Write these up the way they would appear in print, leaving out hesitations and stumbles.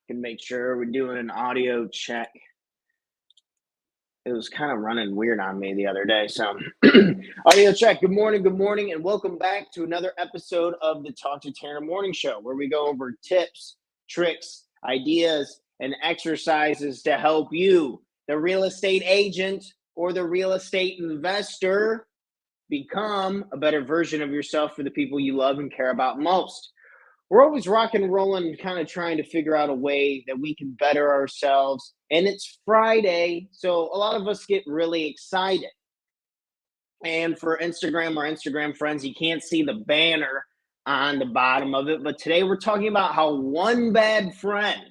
Can make sure we're doing an audio check. It was kind of running weird on me the other day. So, audio check. Good morning, and welcome back to another episode of the Talk to Tanner Morning Show, where we go over tips, tricks, ideas, and exercises to help you, the real estate agent or the real estate investor, become a better version of yourself for the people you love and care about most. We're always rock and rolling, kind of trying to figure out a way that we can better ourselves. And it's Friday, so a lot of us get really excited. And for Instagram or Instagram friends, you can't see the banner on the bottom of it. But today we're talking about how one bad friend,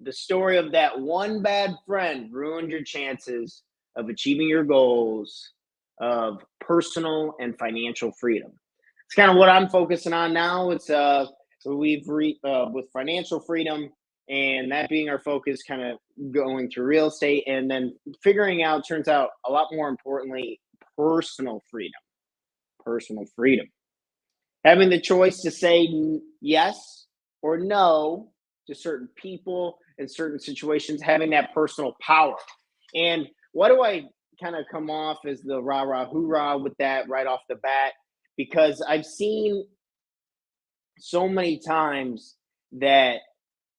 the story of that one bad friend, ruined your chances of achieving your goals of personal and financial freedom. It's kind of what I'm focusing on now. It's with financial freedom, and that being our focus, kind of going through real estate, and then figuring out, turns out, a lot more importantly, personal freedom. Personal freedom. Having the choice to say yes or no to certain people in certain situations, having that personal power. And why do I kind of come off as the rah rah hoorah with that right off the bat? Because I've seen so many times that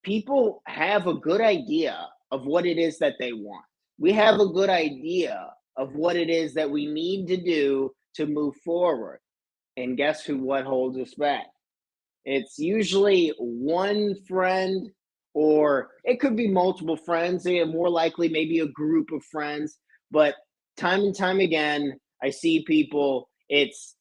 people have a good idea of what it is that they want. We have a good idea of what it is that we need to do to move forward. And guess what holds us back? It's usually one friend, or it could be multiple friends. They are more likely maybe a group of friends. But time and time again, I see people, it's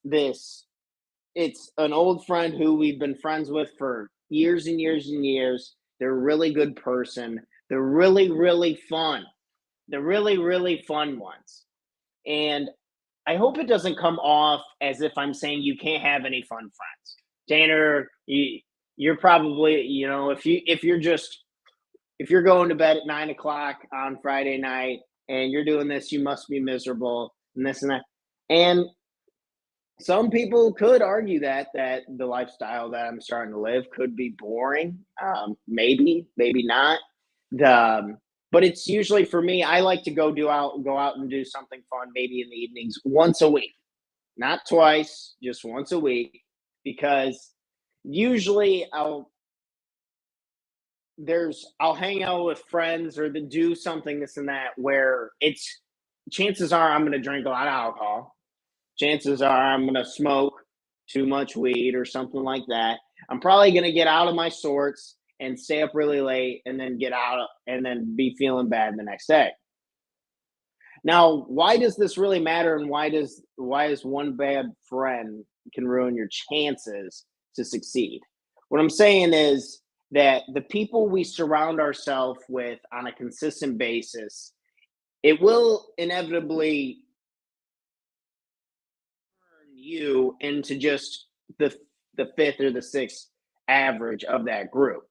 an old friend who we've been friends with for years and years and years. They're a really good person. They're really, really fun. They're really, really fun ones. And I hope it doesn't come off as if I'm saying you can't have any fun friends. Tanner, you're probably, if you're going to bed at 9 o'clock on Friday night and you're doing this, you must be miserable and this and that. And some people could argue that the lifestyle that I'm starting to live could be boring. Maybe not. But it's usually, for me, I like to go out and do something fun, maybe in the evenings, once a week, not twice, just once a week, because usually I'll hang out with friends or do something, this and that, where chances are I'm going to drink a lot of alcohol. Chances are I'm going to smoke too much weed or something like that. I'm probably going to get out of my sorts and stay up really late and then get out and then be feeling bad the next day. Now, why does this really matter, and why is one bad friend can ruin your chances to succeed? What I'm saying is that the people we surround ourselves with on a consistent basis, it will inevitably turn you into just the fifth or the sixth average of that group.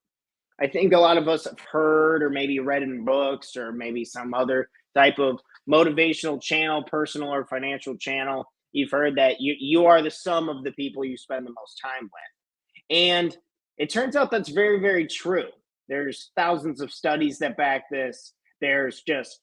I think a lot of us have heard or maybe read in books or maybe some other type of motivational channel, personal or financial channel. You've heard that you are the sum of the people you spend the most time with. And it turns out that's very, very true. There's thousands of studies that back this. There's just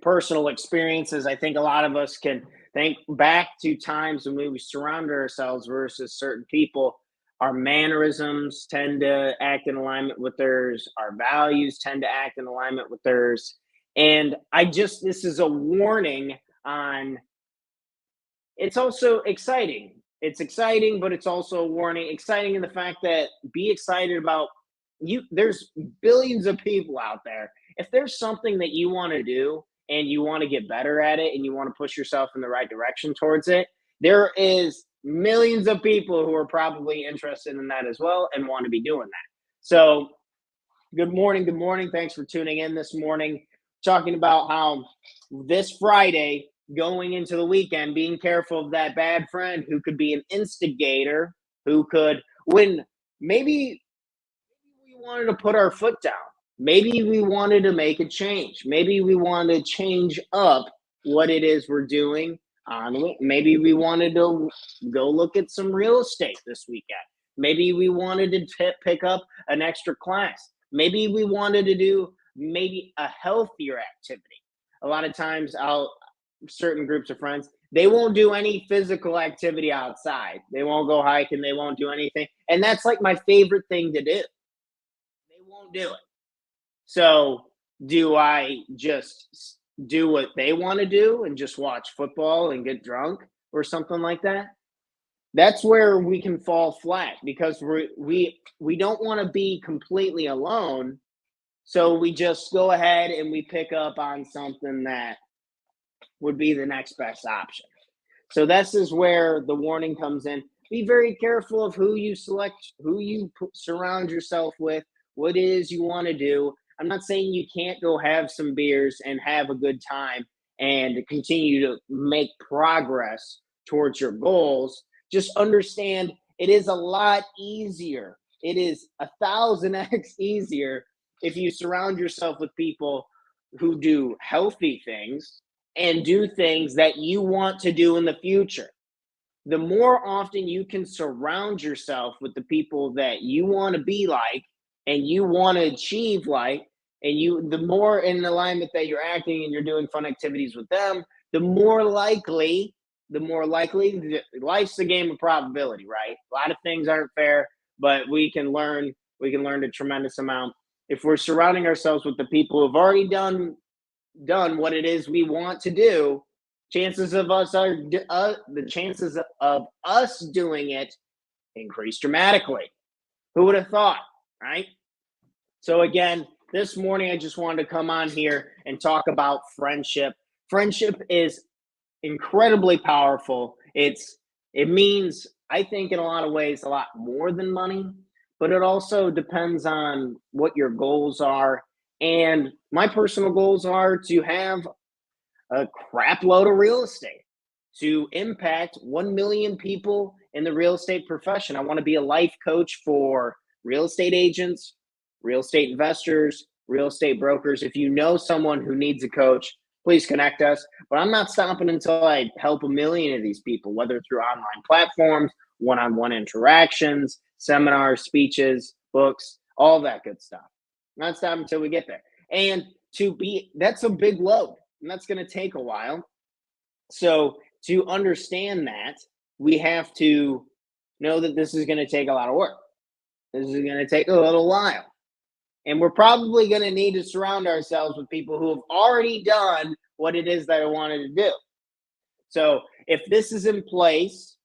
personal experiences. I think a lot of us can think back to times when we surrounded ourselves versus certain people. Our mannerisms tend to act in alignment with theirs. Our values tend to act in alignment with theirs. And this is a warning on, it's also exciting. It's exciting, but it's also a warning. Exciting in the fact that be excited about you. There's billions of people out there. If there's something that you want to do and you want to get better at it and you want to push yourself in the right direction towards it, there is millions of people who are probably interested in that as well and want to be doing that. So good morning. Thanks for tuning in this morning. Talking about how this Friday, going into the weekend, being careful of that bad friend who could be an instigator, who could, when maybe we wanted to put our foot down. Maybe we wanted to make a change. Maybe we wanted to change up what it is we're doing. Maybe we wanted to go look at some real estate this weekend. Maybe we wanted to pick up an extra class. Maybe we wanted to do maybe a healthier activity. A lot of times certain groups of friends, they won't do any physical activity outside. They won't go hiking, they won't do anything. And that's like my favorite thing to do. They won't do it. So, do I just do what they want to do and just watch football and get drunk or something like that? That's where we can fall flat because we don't want to be completely alone. So we just go ahead and we pick up on something that would be the next best option. So this is where the warning comes in. Be very careful of who you select, who you surround yourself with, what it is you want to do. I'm not saying you can't go have some beers and have a good time and continue to make progress towards your goals. Just understand it is a lot easier. It is 1,000x easier if you surround yourself with people who do healthy things and do things that you want to do in the future. The more often you can surround yourself with the people that you want to be like and you want to achieve like, and the more in alignment that you're acting and you're doing fun activities with them, life's a game of probability, right? A lot of things aren't fair, but we can learn a tremendous amount if we're surrounding ourselves with the people who've already done what it is we want to do. The chances of us doing it increase dramatically. Who would have thought, right? So again, this morning I just wanted to come on here and talk about friendship. Friendship is incredibly powerful. It means, I think, in a lot of ways a lot more than money, but it also depends on what your goals are. And my personal goals are to have a crap load of real estate, to impact 1 million people in the real estate profession. I want to be a life coach for real estate agents, real estate investors, real estate brokers. If you know someone who needs a coach, please connect us. But I'm not stopping until I help 1 million of these people, whether through online platforms, one-on-one interactions, seminars, speeches, books, all that good stuff. Not stopping until we get there. And that's a big load, and that's going to take a while. So to understand that, we have to know that this is going to take a lot of work. This is going to take a little while. And we're probably going to need to surround ourselves with people who have already done what it is that I wanted to do. So if this is in place,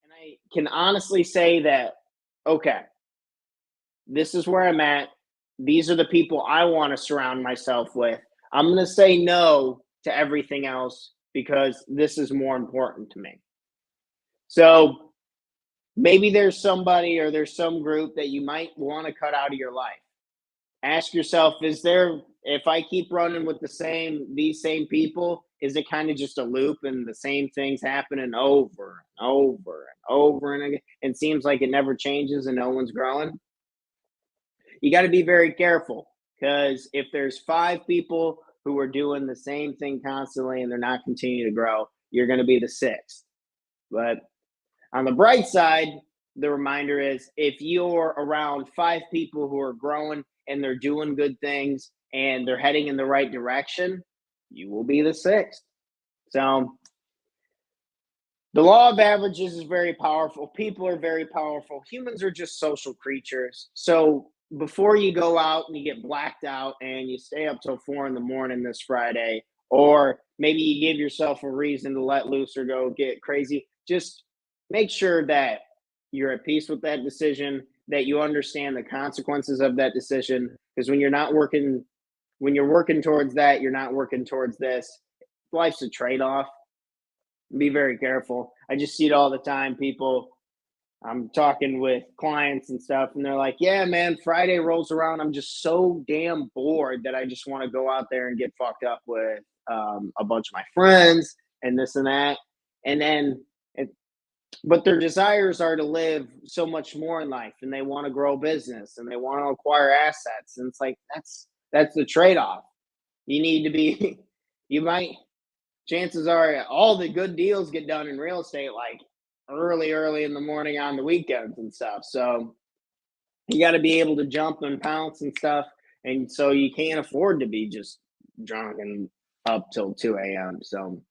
and I can honestly say that, okay, this is where I'm at. These are the people I want to surround myself with. I'm going to say no to everything else because this is more important to me. So maybe there's somebody or there's some group that you might want to cut out of your life. Ask yourself, if I keep running with these same people, is it kind of just a loop and the same things happening over and over and over and again? It seems like it never changes and no one's growing. You got to be very careful because if there's 5 people who are doing the same thing constantly and they're not continuing to grow, you're going to be the 6th. But on the bright side, the reminder is if you're around 5 people who are growing and they're doing good things and they're heading in the right direction, you will be the 6th. So the law of averages is very powerful. People are very powerful. Humans are just social creatures. So before you go out and you get blacked out and you stay up till 4 a.m. this Friday, or maybe you give yourself a reason to let loose or go get crazy, just make sure that you're at peace with that decision, that you understand the consequences of that decision. Because when you're working towards that, you're not working towards this. Life's a trade-off. Be very careful. I just see it all the time. I'm talking with clients and stuff, and they're like, yeah, man, Friday rolls around. I'm just so damn bored that I just want to go out there and get fucked up with a bunch of my friends and this and that. And then but their desires are to live so much more in life, and they want to grow business and they want to acquire assets. And it's like, that's the trade-off. You need to be, chances are all the good deals get done in real estate like early in the morning on the weekends and stuff. So you got to be able to jump and pounce and stuff. And so you can't afford to be just drunk and up till 2 a.m. So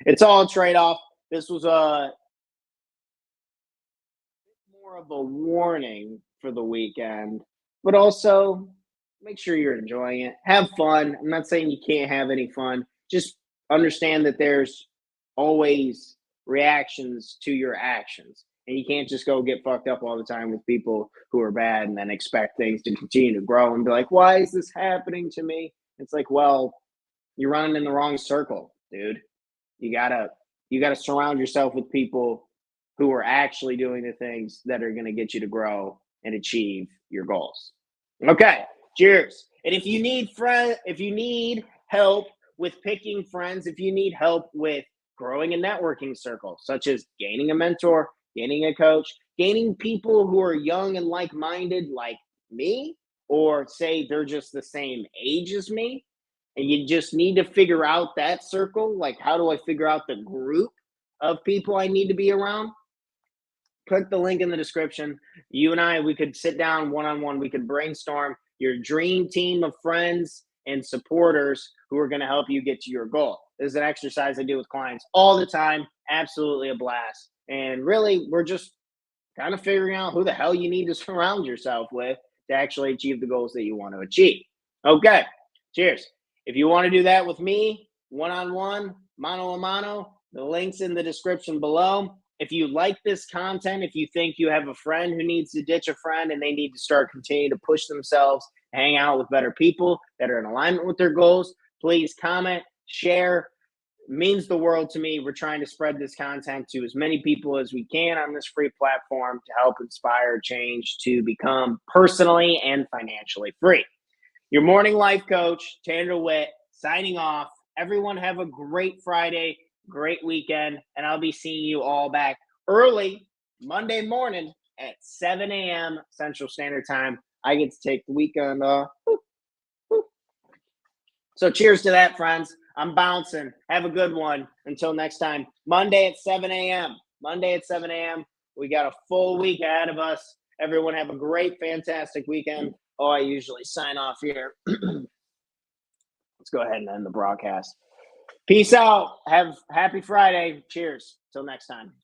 it's all a trade off. This was a more of a warning for the weekend, but also make sure you're enjoying it. Have fun. I'm not saying you can't have any fun. Just understand that there's always reactions to your actions. And you can't just go get fucked up all the time with people who are bad and then expect things to continue to grow and be like, why is this happening to me? It's like, well, you're running in the wrong circle, dude. You gotta you gotta surround yourself with people who are actually doing the things that are gonna get you to grow and achieve your goals. Okay, cheers. And if you need help with picking friends, if you need help with growing a networking circle, such as gaining a mentor, gaining a coach, gaining people who are young and like-minded like me, or say they're just the same age as me, and you just need to figure out that circle, like how do I figure out the group of people I need to be around? Click the link in the description. You and I, we could sit down one on one. We could brainstorm your dream team of friends and supporters who are going to help you get to your goal. This is an exercise I do with clients all the time. Absolutely a blast. And really, we're just kind of figuring out who the hell you need to surround yourself with to actually achieve the goals that you want to achieve. Okay, cheers. If you want to do that with me, one on one, mano a mano, the link's in the description below. If you like this content, if you think you have a friend who needs to ditch a friend and they need to start continuing to push themselves, hang out with better people that are in alignment with their goals, please comment, share. It means the world to me. We're trying to spread this content to as many people as we can on this free platform to help inspire change to become personally and financially free. Your morning life coach, Tanner DeWitt, signing off. Everyone have a great Friday, great weekend, and I'll be seeing you all back early Monday morning at 7 a.m. Central Standard Time. I get to take the weekend off. So cheers to that, friends. I'm bouncing. Have a good one. Until next time, Monday at 7 a.m. Monday at 7 a.m. We got a full week ahead of us. Everyone have a great, fantastic weekend. Oh, I usually sign off here. Let's go ahead and end the broadcast. Peace out. Have happy Friday. Cheers. Till next time.